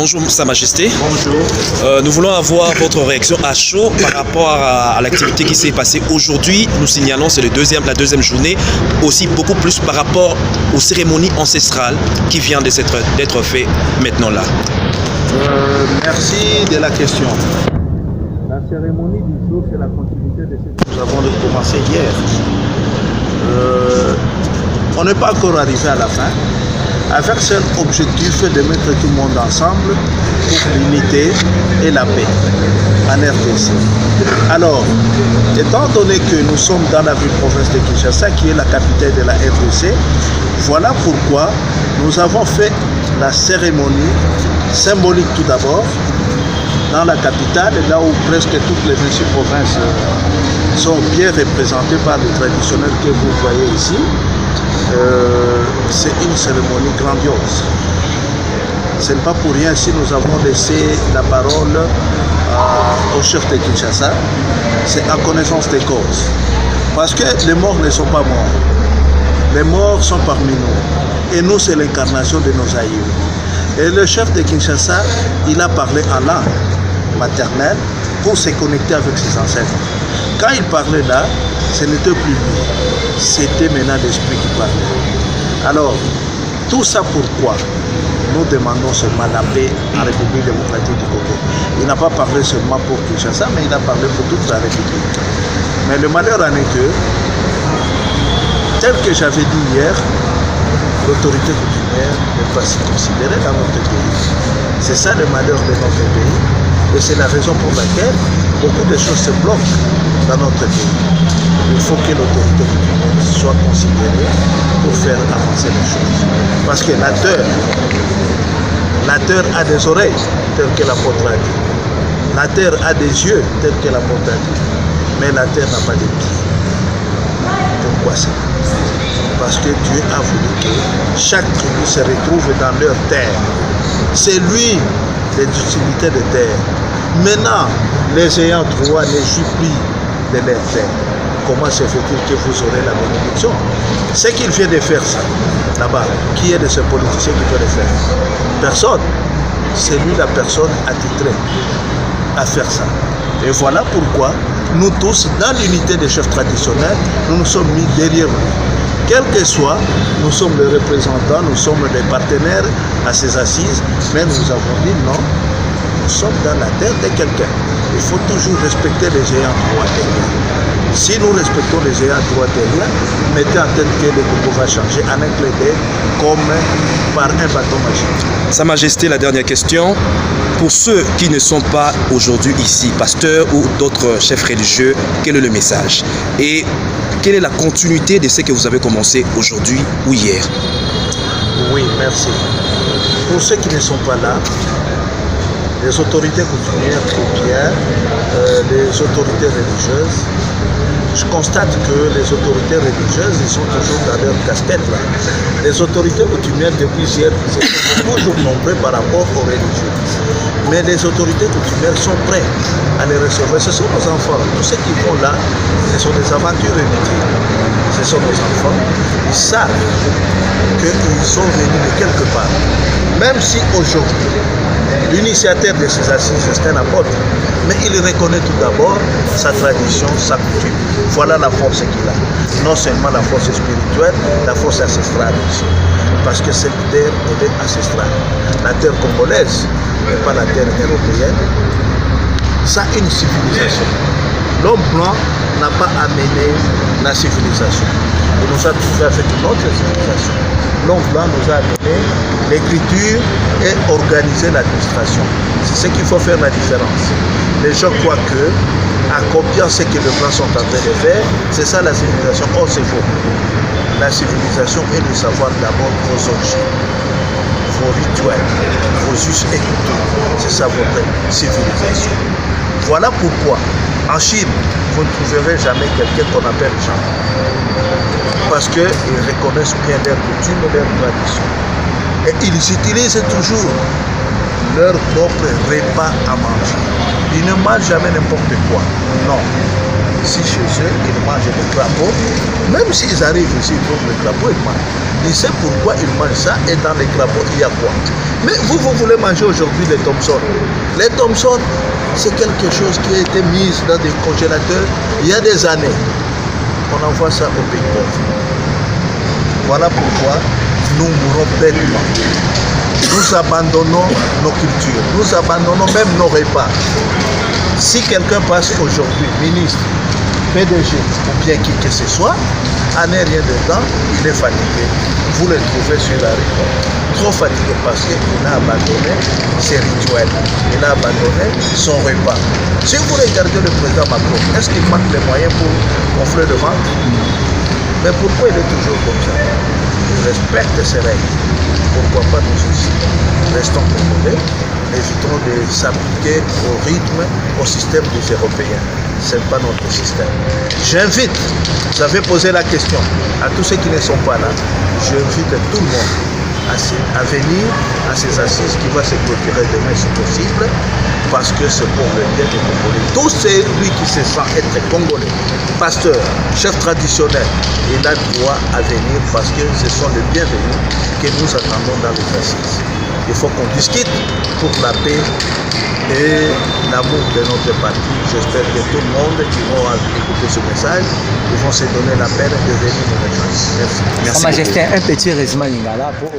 Bonjour Sa Majesté. Bonjour. Nous voulons avoir votre réaction à chaud par rapport à l'activité qui s'est passée aujourd'hui. Nous signalons c'est la deuxième journée, aussi beaucoup plus par rapport aux cérémonies ancestrales qui viennent d'être faites maintenant là. Merci de la question. La cérémonie du jour, c'est la continuité de ce que nous avons commencé hier. On n'est pas encore arrivé à la fin, avec seul objectif de mettre tout le monde ensemble pour l'unité et la paix en RDC. Alors, étant donné que nous sommes dans la ville-province de Kinshasa, qui est la capitale de la RDC, voilà pourquoi nous avons fait la cérémonie symbolique tout d'abord, dans la capitale, là où presque toutes les 26 provinces sont bien représentées par le traditionnel que vous voyez ici. C'est une cérémonie grandiose. Ce n'est pas pour rien si nous avons laissé la parole au chef de Kinshasa. C'est en connaissance des causes. Parce que les morts ne sont pas morts. Les morts sont parmi nous. Et nous, c'est l'incarnation de nos aïeux. Et le chef de Kinshasa, il a parlé en langue maternelle pour se connecter avec ses ancêtres. Quand il parlait là, ce n'était plus lui, c'était maintenant l'esprit qui parlait. Alors, tout ça pourquoi nous demandons seulement la paix en République démocratique du Congo. Il n'a pas parlé seulement pour Kinshasa, mais il a parlé pour toute la République. Mais le malheur en est que, tel que j'avais dit hier, l'autorité coutumière n'est pas si considérée dans notre pays. C'est ça le malheur de notre pays. Et c'est la raison pour laquelle beaucoup de choses se bloquent dans notre pays. Il faut que l'autorité coutumière soit considérée pour faire avancer les choses. Parce que la terre a des oreilles, tel que l'apôtre a dit. La terre a des yeux, tel que l'apôtre a dit. Mais la terre n'a pas de pieds. Pourquoi ça? Parce que Dieu a voulu que chaque tribu se retrouve dans leur terre. C'est lui l'utilité de terre. Maintenant, les ayants droit ne jouent plus de leur terre. Comment se fait-il que vous aurez la bénédiction? C'est qu'il vient de faire ça, là-bas. Qui est de ces politiciens qui peut le faire? Personne. C'est lui la personne attitrée à faire ça. Et voilà pourquoi nous tous, dans l'unité des chefs traditionnels, nous nous sommes mis derrière lui. Quel que soit, nous sommes les représentants, nous sommes les partenaires à ces assises, mais nous avons dit non, nous sommes dans la terre de quelqu'un. Il faut toujours respecter les ayants droit terriens. Si nous respectons les ayants droit terriens, mettez en tête que le Congo va changer en un clin d'œil comme par un bâton magique. Sa Majesté, la dernière question. Pour ceux qui ne sont pas aujourd'hui ici, pasteurs ou d'autres chefs religieux, quel est le message? Et quelle est la continuité de ce que vous avez commencé aujourd'hui ou hier? Oui, merci. Pour ceux qui ne sont pas là, les autorités coutumières chrétiennes, les autorités religieuses, je constate que les autorités religieuses, ils sont toujours dans leur casquette là. Les autorités coutumières depuis hier, ils sont toujours nombreux par rapport aux religieux. Mais les autorités coutumières sont prêtes à les recevoir. Ce sont nos enfants. Tous ceux qui vont là, ce sont des aventures inutiles. Ce sont nos enfants. Ils savent qu'ils sont venus de quelque part. Même si aujourd'hui, l'initiateur de ces assises, c'est un apôtre, mais il reconnaît tout d'abord sa tradition, sa coutume. Voilà la force qu'il a. Non seulement la force spirituelle, la force ancestrale aussi. Parce que cette terre, elle est ancestrale. La terre congolaise n'est pas la terre européenne. Ça a une civilisation. L'homme blanc n'a pas amené la civilisation. Il nous a trouvé avec une autre civilisation. L'homme blanc nous a amené l'écriture et organisé l'administration. C'est ce qu'il faut faire la différence. Les gens croient que, à copiant ce que les blancs sont en train de faire, c'est ça la civilisation. Oh, c'est faux. La civilisation est de savoir d'abord vos origines, vos rituels, vos us et coutumes. C'est ça votre civilisation. Voilà pourquoi, en Chine, vous ne trouverez jamais quelqu'un qu'on appelle Jean. Parce qu'ils reconnaissent bien leurs coutumes et leurs traditions. Et ils utilisent toujours leur propre repas à manger. Ils ne mangent jamais n'importe quoi. Non. ici chez eux, ils mangent des crapauds. Même s'ils arrivent ici, ils trouvent les crapauds, ils mangent. Ils savent pourquoi ils mangent ça et dans les crapauds, il y a quoi? Mais vous voulez manger aujourd'hui les Thompson. Les Thompson, c'est quelque chose qui a été mis dans des congélateurs il y a des années. On envoie ça au pays pauvre. Voilà pourquoi nous mourons bêtement. Nous abandonnons nos cultures, nous abandonnons même nos repas. Si quelqu'un passe aujourd'hui, ministre, PDG ou bien qui que ce soit, en n'est rien dedans, il est fatigué. Vous le trouvez sur la rue. Trop fatigué parce qu'il a abandonné ses rituels, il a abandonné son repas. Si vous regardez le président Macron, est-ce qu'il manque les moyens pour gonfler le ventre? Mais pourquoi il est toujours comme ça? Il respecte ses règles. Pourquoi pas nous aussi? Restons congolais, évitons de s'appliquer au rythme, au système des Européens. Ce n'est pas notre système. J'invite, vous avez posé la question, à tous ceux qui ne sont pas là, j'invite tout le monde à venir à ces assises qui vont se clôturer demain si possible, parce que c'est pour le bien des Congolais. Tout celui qui se sent être congolais, pasteur, chef traditionnel, il a droit à venir parce que ce sont les bienvenus que nous attendons dans les assises. Il faut qu'on discute pour la paix et l'amour de notre parti. J'espère que tout le monde qui va écouter ce message, ils vont se donner la peine de venir nous rejoindre. Merci. Sa Majesté, un petit résumé Lingala pour